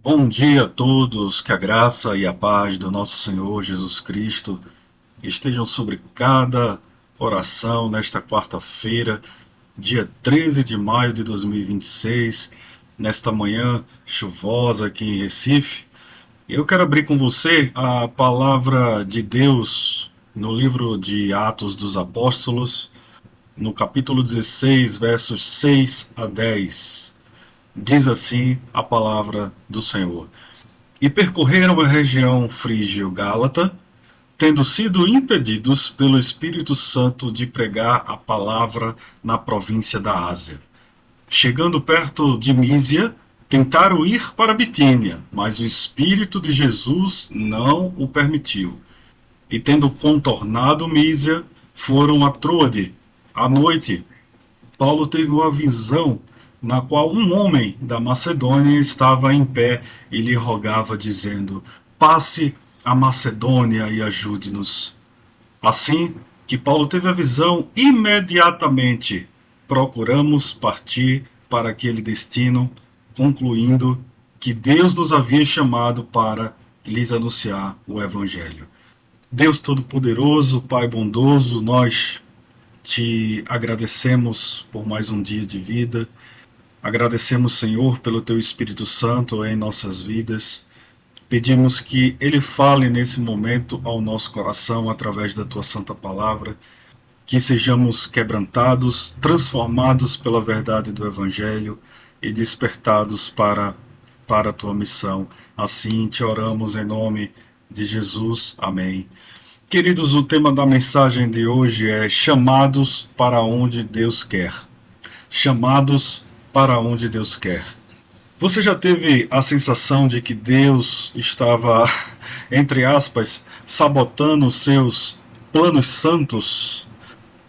Bom dia a todos, que a graça e a paz do nosso Senhor Jesus Cristo estejam sobre cada coração nesta quarta-feira, dia 13 de maio de 2026, nesta manhã chuvosa aqui em Recife. Eu quero abrir com você a palavra de Deus no livro de Atos dos Apóstolos, no capítulo 16, versos 6 a 10. Diz assim a palavra do Senhor. E percorreram a região frígio-gálata, tendo sido impedidos pelo Espírito Santo de pregar a palavra na província da Ásia. Chegando perto de Mísia, tentaram ir para Bitínia, mas o Espírito de Jesus não o permitiu. E tendo contornado Mísia, foram a Troade. À noite, Paulo teve uma visão na qual um homem da Macedônia estava em pé e lhe rogava, dizendo: passe a Macedônia e ajude-nos. Assim que Paulo teve a visão, imediatamente procuramos partir para aquele destino, concluindo que Deus nos havia chamado para lhes anunciar o Evangelho. Deus Todo-Poderoso, Pai bondoso, nós te agradecemos por mais um dia de vida. Agradecemos, Senhor, pelo Teu Espírito Santo em nossas vidas. Pedimos que Ele fale nesse momento ao nosso coração através da Tua Santa Palavra, que sejamos quebrantados, transformados pela verdade do Evangelho e despertados para a Tua missão. Assim te oramos em nome de Jesus. Amém. Queridos, o tema da mensagem de hoje é chamados para onde Deus quer. Chamados para onde Deus quer. Você já teve a sensação de que Deus estava, entre aspas, sabotando os seus planos santos?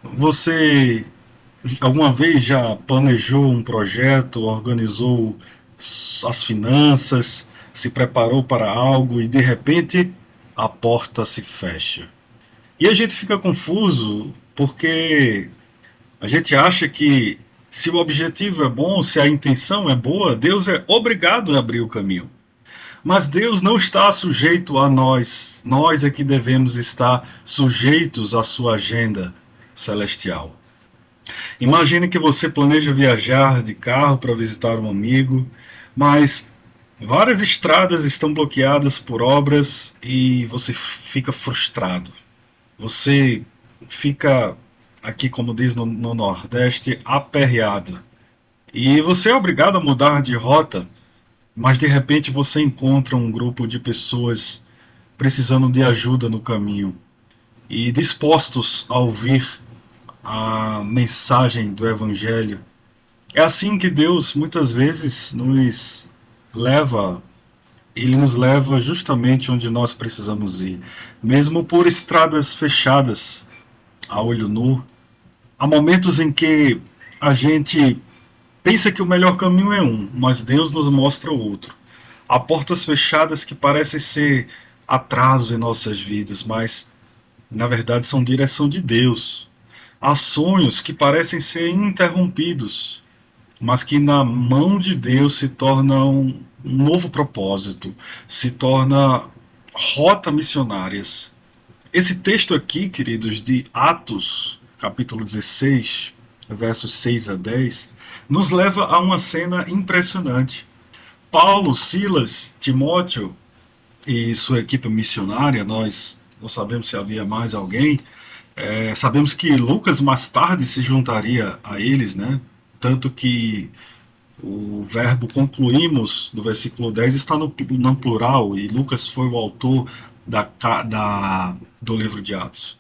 Você alguma vez já planejou um projeto, organizou as finanças, se preparou para algo e de repente a porta se fecha? E a gente fica confuso porque a gente acha que se o objetivo é bom, se a intenção é boa, Deus é obrigado a abrir o caminho. Mas Deus não está sujeito a nós. Nós é que devemos estar sujeitos à sua agenda celestial. Imagine que você planeja viajar de carro para visitar um amigo, mas várias estradas estão bloqueadas por obras e você fica frustrado. Você fica, aqui como diz no Nordeste, aperreado. E você é obrigado a mudar de rota, mas de repente você encontra um grupo de pessoas precisando de ajuda no caminho e dispostos a ouvir a mensagem do Evangelho. É assim que Deus muitas vezes nos leva. Ele nos leva justamente onde nós precisamos ir, mesmo por estradas fechadas a olho nu. Há momentos em que a gente pensa que o melhor caminho é um, mas Deus nos mostra o outro. Há portas fechadas que parecem ser atraso em nossas vidas, mas na verdade são direção de Deus. Há sonhos que parecem ser interrompidos, mas que na mão de Deus se tornam um novo propósito, se torna rota missionárias. Esse texto aqui, queridos, de Atos, capítulo 16, versos 6 a 10, nos leva a uma cena impressionante. Paulo, Silas, Timóteo e sua equipe missionária, nós não sabemos se havia mais alguém, sabemos que Lucas mais tarde se juntaria a eles, né? Tanto que o verbo concluímos do versículo 10 está no plural, e Lucas foi o autor do livro de Atos.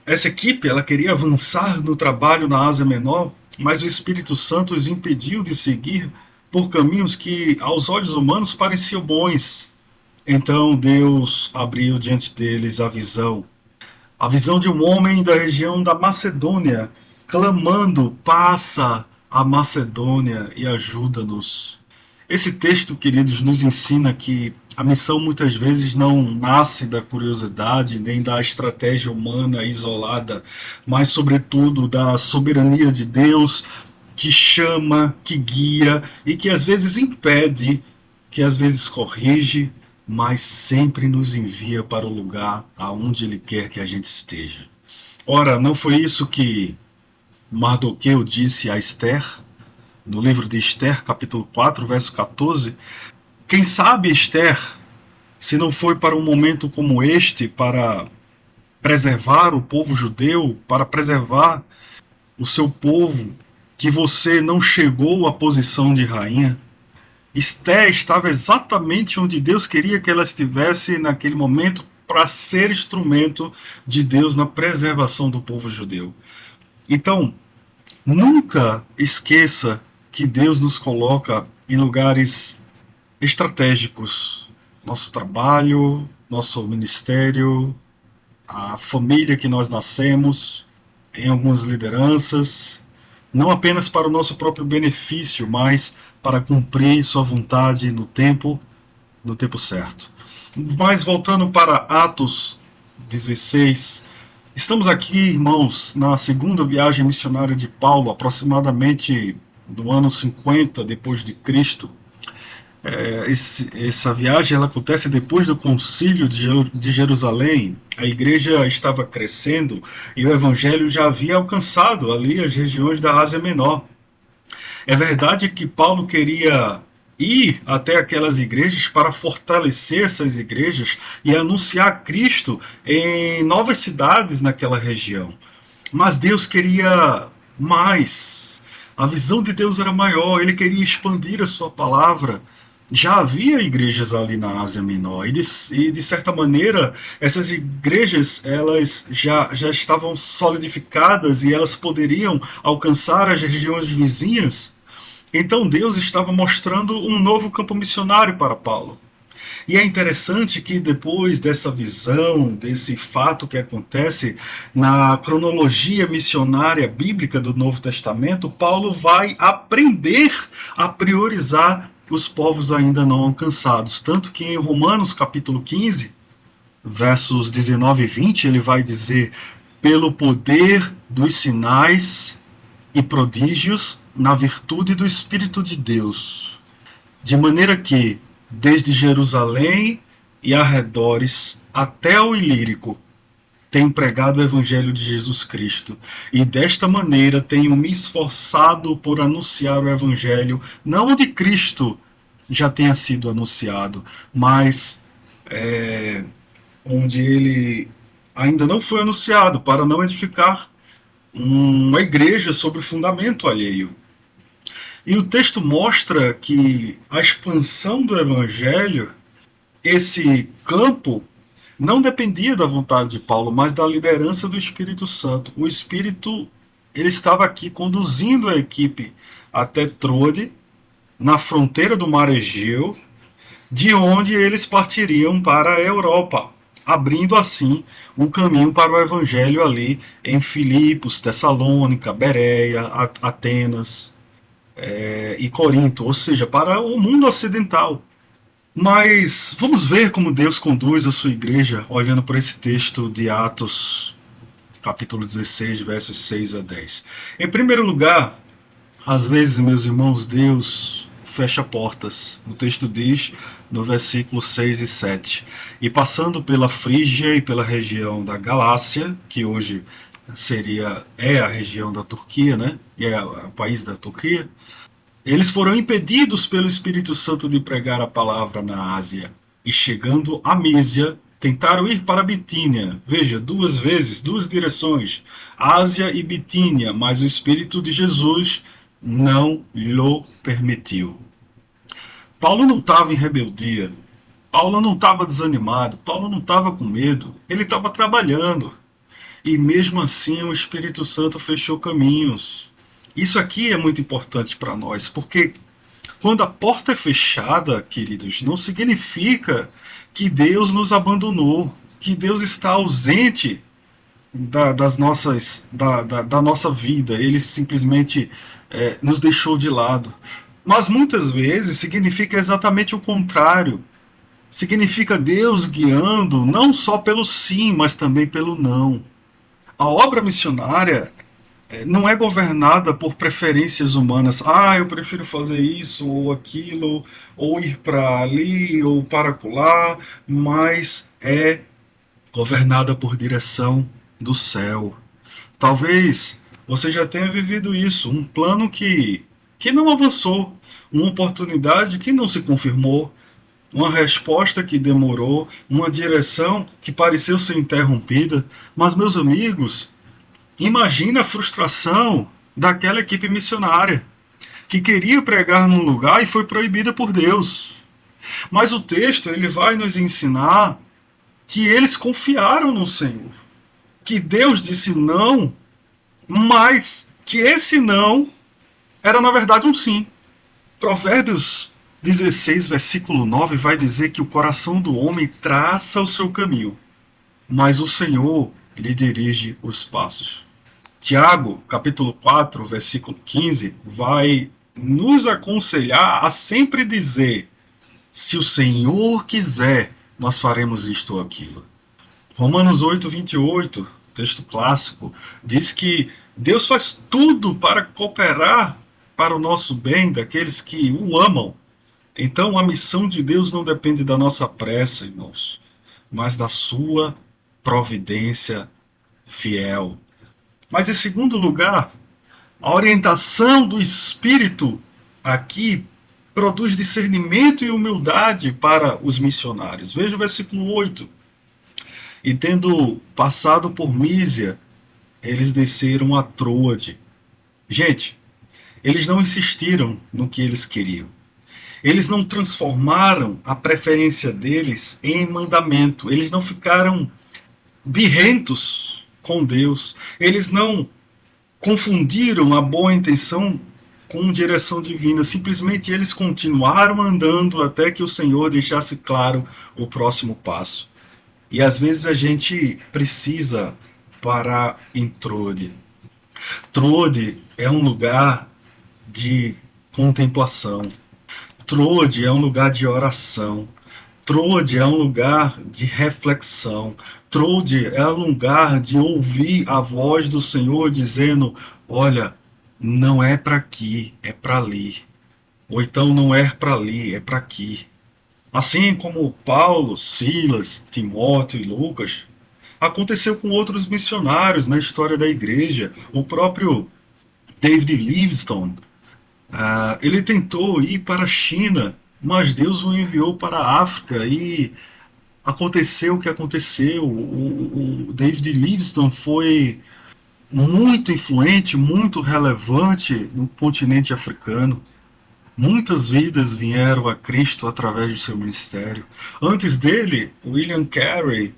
Essa equipe ela queria avançar no trabalho na Ásia Menor, mas o Espírito Santo os impediu de seguir por caminhos que aos olhos humanos pareciam bons. Então Deus abriu diante deles a visão de um homem da região da Macedônia, clamando: passa a Macedônia e ajuda-nos. Esse texto, queridos, nos ensina que a missão muitas vezes não nasce da curiosidade nem da estratégia humana isolada, mas sobretudo da soberania de Deus que chama, que guia e que às vezes impede, que às vezes corrige, mas sempre nos envia para o lugar aonde Ele quer que a gente esteja. Ora, não foi isso que Mardoqueu disse a Esther, no livro de Esther, capítulo 4, verso 14? Quem sabe, Esther, se não foi para um momento como este, para preservar o povo judeu, para preservar o seu povo, que você não chegou à posição de rainha? Esther estava exatamente onde Deus queria que ela estivesse naquele momento para ser instrumento de Deus na preservação do povo judeu. Então, nunca esqueça que Deus nos coloca em lugares estratégicos. Nosso trabalho, nosso ministério, a família que nós nascemos, em algumas lideranças, não apenas para o nosso próprio benefício, mas para cumprir sua vontade no tempo certo. Mas voltando para Atos 16, estamos aqui, irmãos, na segunda viagem missionária de Paulo, aproximadamente do ano 50 depois de Cristo. Essa viagem ela acontece depois do concílio de Jerusalém. A igreja estava crescendo e o evangelho já havia alcançado ali as regiões da Ásia Menor. É verdade que Paulo queria ir até aquelas igrejas para fortalecer essas igrejas e anunciar Cristo em novas cidades naquela região. Mas Deus queria mais. A visão de Deus era maior, ele queria expandir a sua palavra. Já havia igrejas ali na Ásia Menor e de certa maneira essas igrejas elas já estavam solidificadas e elas poderiam alcançar as regiões vizinhas. Então Deus estava mostrando um novo campo missionário para Paulo. E é interessante que depois dessa visão, desse fato que acontece na cronologia missionária bíblica do Novo Testamento, Paulo vai aprender a priorizar os povos ainda não alcançados. Tanto que em Romanos capítulo 15, versos 19 e 20, ele vai dizer: pelo poder dos sinais e prodígios, na virtude do Espírito de Deus, de maneira que, desde Jerusalém e arredores até o Ilírico, tenho pregado o Evangelho de Jesus Cristo, e desta maneira tenho me esforçado por anunciar o Evangelho, não onde Cristo já tenha sido anunciado, mas onde ele ainda não foi anunciado, para não edificar uma igreja sobre o fundamento alheio. E o texto mostra que a expansão do Evangelho, esse campo, não dependia da vontade de Paulo, mas da liderança do Espírito Santo. O Espírito ele estava aqui conduzindo a equipe até Troade, na fronteira do Mar Egeu, de onde eles partiriam para a Europa, abrindo assim um caminho para o Evangelho ali em Filipos, Tessalônica, Bereia, Atenas e Corinto, ou seja, para o mundo ocidental. Mas vamos ver como Deus conduz a sua igreja, olhando para esse texto de Atos, capítulo 16, versos 6 a 10. Em primeiro lugar, às vezes, meus irmãos, Deus fecha portas. O texto diz, no versículo 6 e 7, e passando pela Frígia e pela região da Galácia, que hoje é a região da Turquia, né? É o país da Turquia, eles foram impedidos pelo Espírito Santo de pregar a palavra na Ásia. E chegando a Mísia, tentaram ir para Bitínia. Veja, duas vezes, duas direções, Ásia e Bitínia, mas o Espírito de Jesus não lhe permitiu. Paulo não estava em rebeldia, Paulo não estava desanimado, Paulo não estava com medo, ele estava trabalhando. E mesmo assim o Espírito Santo fechou caminhos. Isso aqui é muito importante para nós, porque quando a porta é fechada, queridos, não significa que Deus nos abandonou, que Deus está ausente da nossa vida, ele simplesmente nos deixou de lado. Mas muitas vezes significa exatamente o contrário. Significa Deus guiando não só pelo sim, mas também pelo não. A obra missionária não é governada por preferências humanas. Ah, eu prefiro fazer isso ou aquilo, ou ir para ali ou para acolá, mas é governada por direção do céu. Talvez você já tenha vivido isso, um plano que não avançou, uma oportunidade que não se confirmou, uma resposta que demorou, uma direção que pareceu ser interrompida. Mas, meus amigos, imagina a frustração daquela equipe missionária que queria pregar num lugar e foi proibida por Deus. Mas o texto ele vai nos ensinar que eles confiaram no Senhor, que Deus disse não, mas que esse não era na verdade um sim. Provérbios 16, versículo 9 vai dizer que o coração do homem traça o seu caminho, mas o Senhor lhe dirige os passos. Tiago, capítulo 4, versículo 15, vai nos aconselhar a sempre dizer: se o Senhor quiser, nós faremos isto ou aquilo. Romanos 8, 28, texto clássico, diz que Deus faz tudo para cooperar para o nosso bem daqueles que o amam. Então a missão de Deus não depende da nossa pressa, irmãos, mas da sua providência fiel. Mas em segundo lugar, a orientação do Espírito aqui produz discernimento e humildade para os missionários. Veja o versículo 8. E tendo passado por Mísia, eles desceram a Troade. Gente, eles não insistiram no que eles queriam. Eles não transformaram a preferência deles em mandamento. Eles não ficaram birrentos com Deus. Eles não confundiram a boa intenção com direção divina. Simplesmente eles continuaram andando até que o Senhor deixasse claro o próximo passo. E às vezes a gente precisa parar em Troade. Troade é um lugar de contemplação. Troade é um lugar de oração. Troade é um lugar de reflexão. Troade é um lugar de ouvir a voz do Senhor dizendo: olha, não é para aqui, é para ali. Ou então não é para ali, é para aqui. Assim como Paulo, Silas, Timóteo e Lucas, aconteceu com outros missionários na história da igreja. O próprio David Livingstone, ele tentou ir para a China, mas Deus o enviou para a África e aconteceu o que aconteceu. O David Livingstone foi muito influente, muito relevante no continente africano. Muitas vidas vieram a Cristo através do seu ministério. Antes dele, William Carey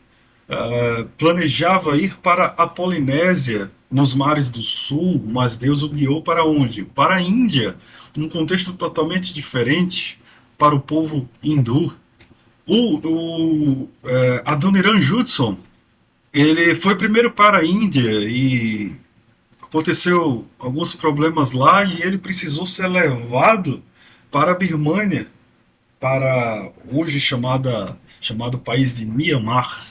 planejava ir para a Polinésia, nos mares do sul, mas Deus o guiou para onde? Para a Índia, num contexto totalmente diferente, para o povo hindu. Adoniran Judson, ele foi primeiro para a Índia e aconteceu alguns problemas lá e ele precisou ser levado para a Birmânia, para hoje chamado país de Myanmar,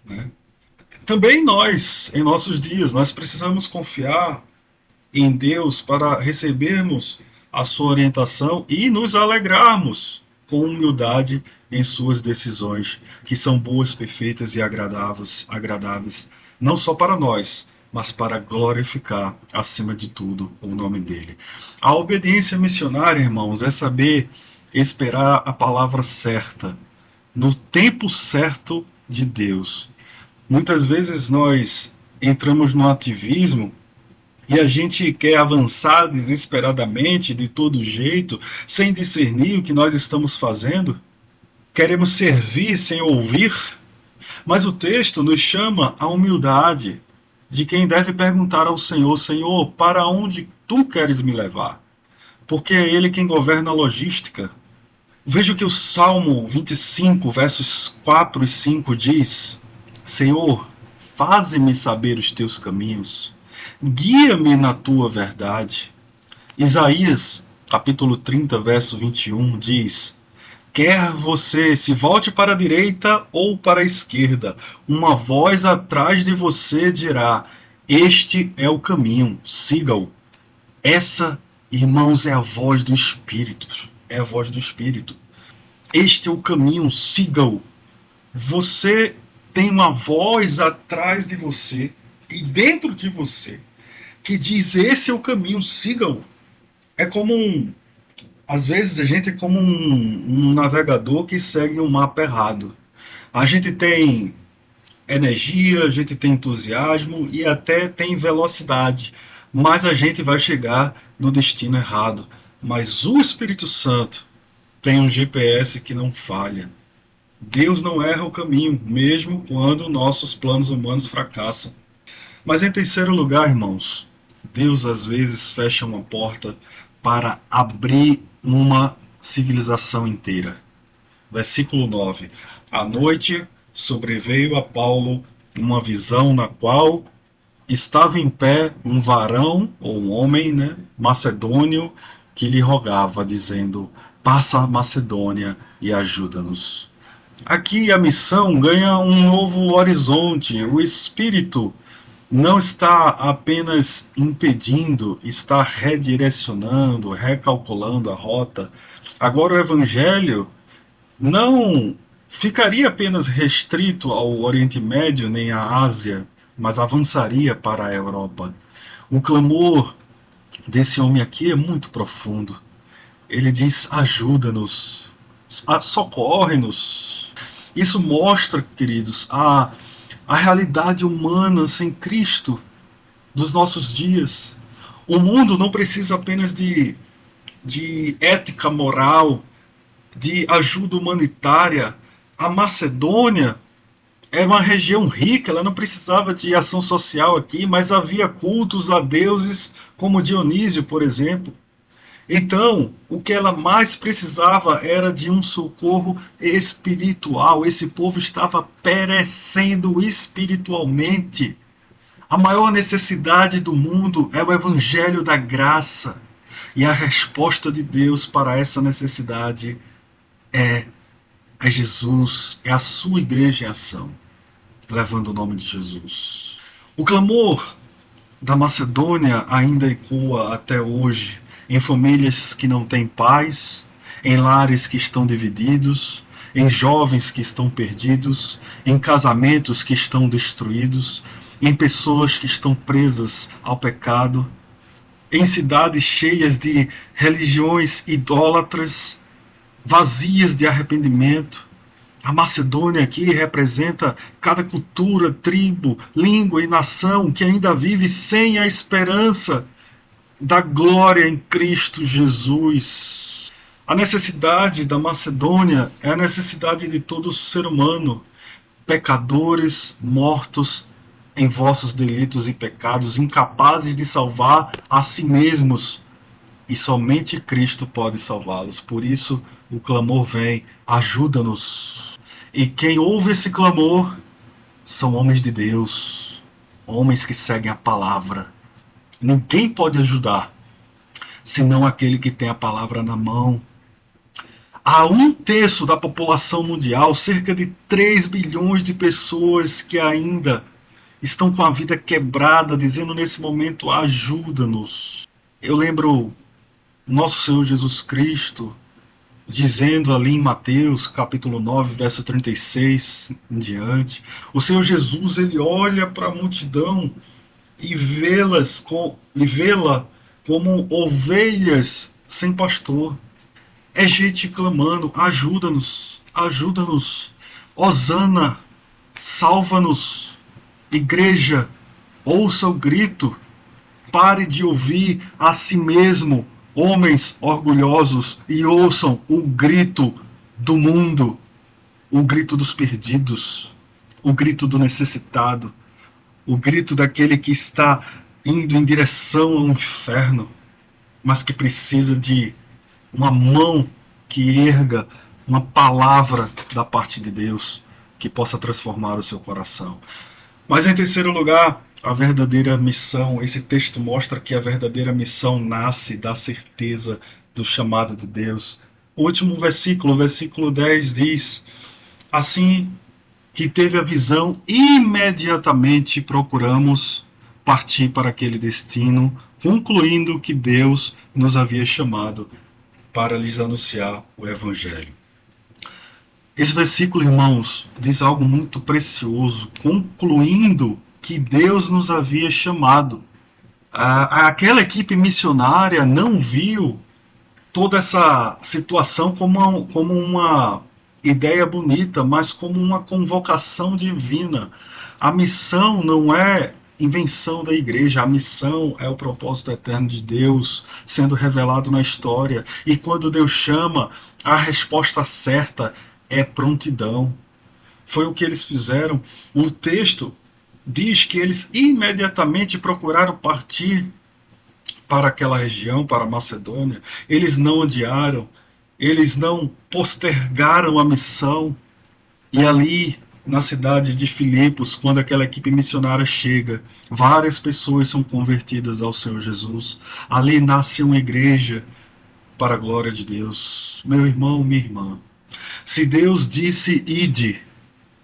né? Também nós, em nossos dias, nós precisamos confiar em Deus para recebermos a sua orientação e nos alegrarmos com humildade em suas decisões, que são boas, perfeitas e agradáveis não só para nós, mas para glorificar, acima de tudo, o nome dele. A obediência missionária, irmãos, é saber esperar a palavra certa, no tempo certo de Deus. Muitas vezes nós entramos no ativismo e a gente quer avançar desesperadamente, de todo jeito, sem discernir o que nós estamos fazendo. Queremos servir sem ouvir, mas o texto nos chama à humildade de quem deve perguntar ao Senhor: Senhor, para onde tu queres me levar? Porque é Ele quem governa a logística. Veja o que o Salmo 25, versos 4 e 5 diz: Senhor, faze-me saber os teus caminhos, guia-me na tua verdade. Isaías, capítulo 30, verso 21, diz: quer você se volte para a direita ou para a esquerda, uma voz atrás de você dirá: Este é o caminho, siga-o. Essa, irmãos, é a voz do Espírito. É a voz do Espírito. Este é o caminho, siga-o. Você tem uma voz atrás de você e dentro de você que diz: esse é o caminho, siga-o. É como às vezes a gente é como um navegador que segue um mapa errado. A gente tem energia, a gente tem entusiasmo e até tem velocidade, mas a gente vai chegar no destino errado. Mas o Espírito Santo tem um GPS que não falha. Deus não erra o caminho, mesmo quando nossos planos humanos fracassam. Mas em terceiro lugar, irmãos, Deus às vezes fecha uma porta para abrir uma civilização inteira. Versículo 9. À noite sobreveio a Paulo uma visão na qual estava em pé um varão, ou um homem, né, macedônio, que lhe rogava, dizendo: passa a Macedônia e ajuda-nos. Aqui a missão ganha um novo horizonte. O Espírito não está apenas impedindo, está redirecionando, recalculando a rota. Agora o Evangelho não ficaria apenas restrito ao Oriente Médio nem à Ásia, mas avançaria para a Europa. O clamor desse homem aqui é muito profundo. Ele diz: ajuda-nos, socorre-nos. Isso mostra, queridos, a realidade humana sem Cristo dos nossos dias. O mundo não precisa apenas de ética moral, de ajuda humanitária. A Macedônia era uma região rica, ela não precisava de ação social aqui, mas havia cultos a deuses como Dionísio, por exemplo. Então, o que ela mais precisava era de um socorro espiritual. Esse povo estava perecendo espiritualmente. A maior necessidade do mundo é o evangelho da graça. E a resposta de Deus para essa necessidade é Jesus, é a sua igreja em ação, levando o nome de Jesus. O clamor da Macedônia ainda ecoa até hoje, em famílias que não têm paz, em lares que estão divididos, em jovens que estão perdidos, em casamentos que estão destruídos, em pessoas que estão presas ao pecado, em cidades cheias de religiões idólatras, vazias de arrependimento. A Macedônia aqui representa cada cultura, tribo, língua e nação que ainda vive sem a esperança da glória em Cristo Jesus. A necessidade da Macedônia é a necessidade de todo ser humano, pecadores mortos em vossos delitos e pecados, incapazes de salvar a si mesmos, e somente Cristo pode salvá-los. Por isso o clamor vem: ajuda-nos. E quem ouve esse clamor são homens de Deus, homens que seguem a palavra. Ninguém pode ajudar senão aquele que tem a palavra na mão. Há 1/3 da população mundial, cerca de 3 bilhões de pessoas que ainda estão com a vida quebrada, dizendo nesse momento: ajuda-nos. Eu lembro nosso Senhor Jesus Cristo dizendo ali em Mateus capítulo 9, verso 36 em diante. O Senhor Jesus, ele olha para a multidão e vê-la como ovelhas sem pastor. É gente clamando: ajuda-nos, ajuda-nos, hosana, salva-nos. Igreja, ouça o grito, pare de ouvir a si mesmo, homens orgulhosos, e ouçam o grito do mundo, o grito dos perdidos, o grito do necessitado, o grito daquele que está indo em direção ao inferno, mas que precisa de uma mão que erga uma palavra da parte de Deus que possa transformar o seu coração. Mas em terceiro lugar, a verdadeira missão. Esse texto mostra que a verdadeira missão nasce da certeza do chamado de Deus. O último versículo, versículo 10 diz: assim que teve a visão, imediatamente procuramos partir para aquele destino, concluindo que Deus nos havia chamado para lhes anunciar o Evangelho. Esse versículo, irmãos, diz algo muito precioso, concluindo que Deus nos havia chamado. Aquela equipe missionária não viu toda essa situação como uma ideia bonita, mas como uma convocação divina. A missão não é invenção da igreja, a missão é o propósito eterno de Deus sendo revelado na história. E quando Deus chama, a resposta certa é prontidão. Foi o que eles fizeram. O texto diz que eles imediatamente procuraram partir para aquela região, para a Macedônia. Eles não adiaram, eles não postergaram a missão. E ali, na cidade de Filipos, quando aquela equipe missionária chega, várias pessoas são convertidas ao Senhor Jesus. Ali nasce uma igreja para a glória de Deus. Meu irmão, minha irmã, se Deus disse ide,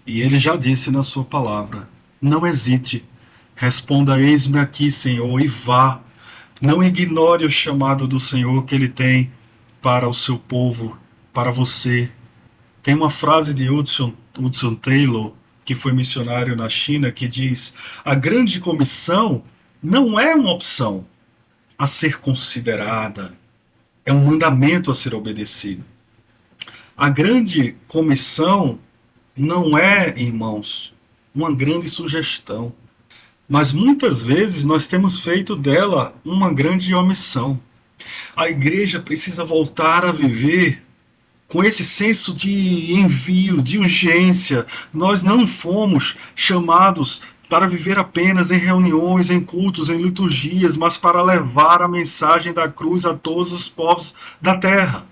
e Ele já disse na sua palavra, não hesite, responda eis-me aqui, Senhor, e vá. Não ignore o chamado do Senhor que Ele tem para o seu povo, para você. Tem uma frase de Hudson Taylor, que foi missionário na China, que diz: a grande comissão não é uma opção a ser considerada, é um mandamento a ser obedecido. A grande comissão não é, irmãos, uma grande sugestão, mas muitas vezes nós temos feito dela uma grande omissão. A igreja precisa voltar a viver com esse senso de envio, de urgência. Nós não fomos chamados para viver apenas em reuniões, em cultos, em liturgias, mas para levar a mensagem da cruz a todos os povos da terra.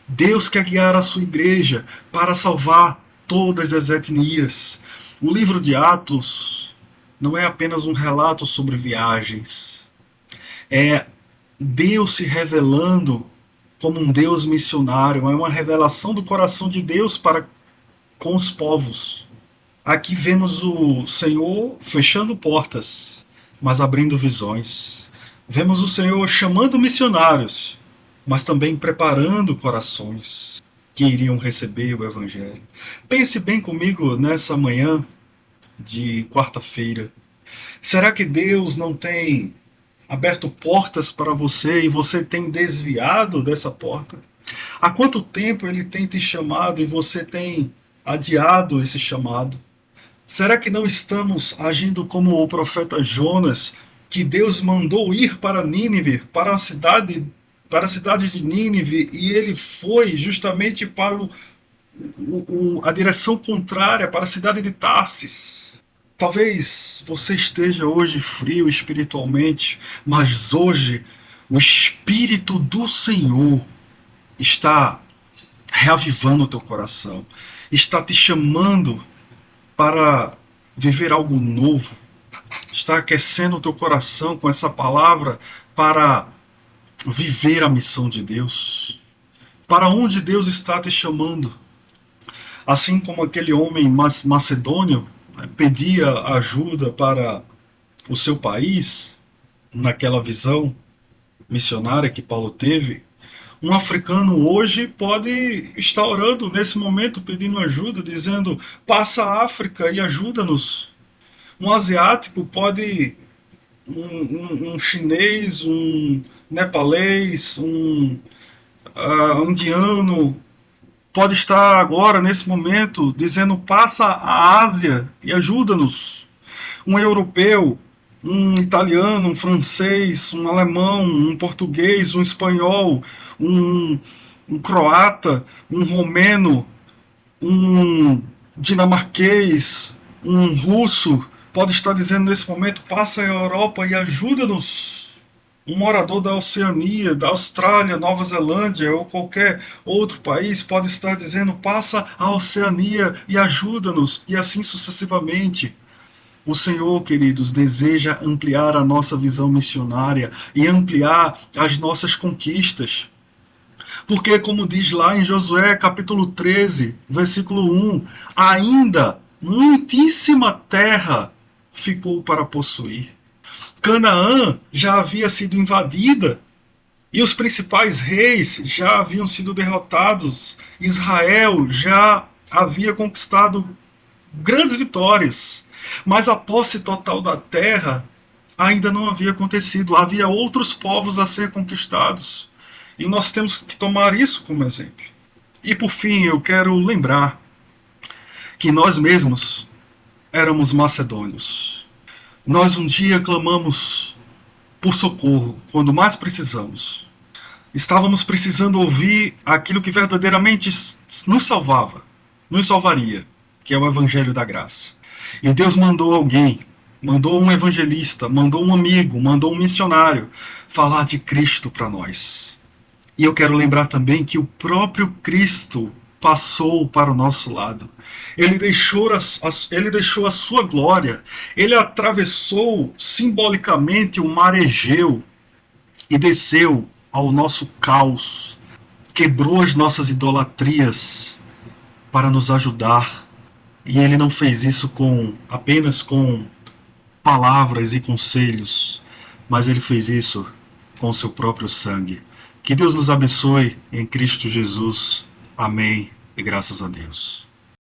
Deus quer guiar a sua igreja para salvar todas as etnias. O livro de Atos não é apenas um relato sobre viagens. É Deus se revelando como um Deus missionário. É uma revelação do coração de Deus para com os povos. Aqui vemos o Senhor fechando portas, mas abrindo visões. Vemos o Senhor chamando missionários, mas também preparando corações que iriam receber o Evangelho. Pense bem comigo nessa manhã de quarta-feira. Será que Deus não tem aberto portas para você e você tem desviado dessa porta? Há quanto tempo Ele tem te chamado e você tem adiado esse chamado? Será que não estamos agindo como o profeta Jonas, que Deus mandou ir para Nínive, para a cidade de Nínive, e ele foi justamente para a direção contrária, para a cidade de Tarsis? Talvez você esteja hoje frio espiritualmente, mas hoje o Espírito do Senhor está reavivando o teu coração, está te chamando para viver algo novo, está aquecendo o teu coração com essa palavra para viver a missão de Deus. Para onde Deus está te chamando? Assim como aquele homem macedônio pedia ajuda para o seu país, naquela visão missionária que Paulo teve, um africano hoje pode estar orando nesse momento, pedindo ajuda, dizendo: passa a África e ajuda-nos. Um asiático pode, um chinês, um nepalês, um indiano, pode estar agora, nesse momento, dizendo: passa a Ásia e ajuda-nos. Um europeu, um italiano, um francês, um alemão, um português, um espanhol, um croata, um romeno, um dinamarquês, um russo, pode estar dizendo nesse momento: passa a Europa e ajuda-nos. Um morador da Oceania, da Austrália, Nova Zelândia ou qualquer outro país pode estar dizendo: passa a Oceania e ajuda-nos, e assim sucessivamente. O Senhor, queridos, deseja ampliar a nossa visão missionária e ampliar as nossas conquistas. Porque, como diz lá em Josué capítulo 13, versículo 1, ainda muitíssima terra ficou para possuir. Canaã já havia sido invadida e os principais reis já haviam sido derrotados. Israel já havia conquistado grandes vitórias, mas a posse total da terra ainda não havia acontecido. Havia outros povos a ser conquistados. E nós temos que tomar isso como exemplo. E por fim, eu quero lembrar que nós mesmos éramos macedônios. Nós um dia clamamos por socorro quando mais precisamos. Estávamos precisando ouvir aquilo que verdadeiramente nos salvava, nos salvaria, que é o Evangelho da Graça. E Deus mandou alguém, mandou um evangelista, mandou um amigo, mandou um missionário falar de Cristo para nós. E eu quero lembrar também que o próprio Cristo passou para o nosso lado. Ele deixou a sua glória, ele atravessou simbolicamente o mar Egeu e desceu ao nosso caos, quebrou as nossas idolatrias para nos ajudar. E ele não fez isso apenas com palavras e conselhos, mas ele fez isso com o seu próprio sangue. Que Deus nos abençoe em Cristo Jesus. Amém e graças a Deus.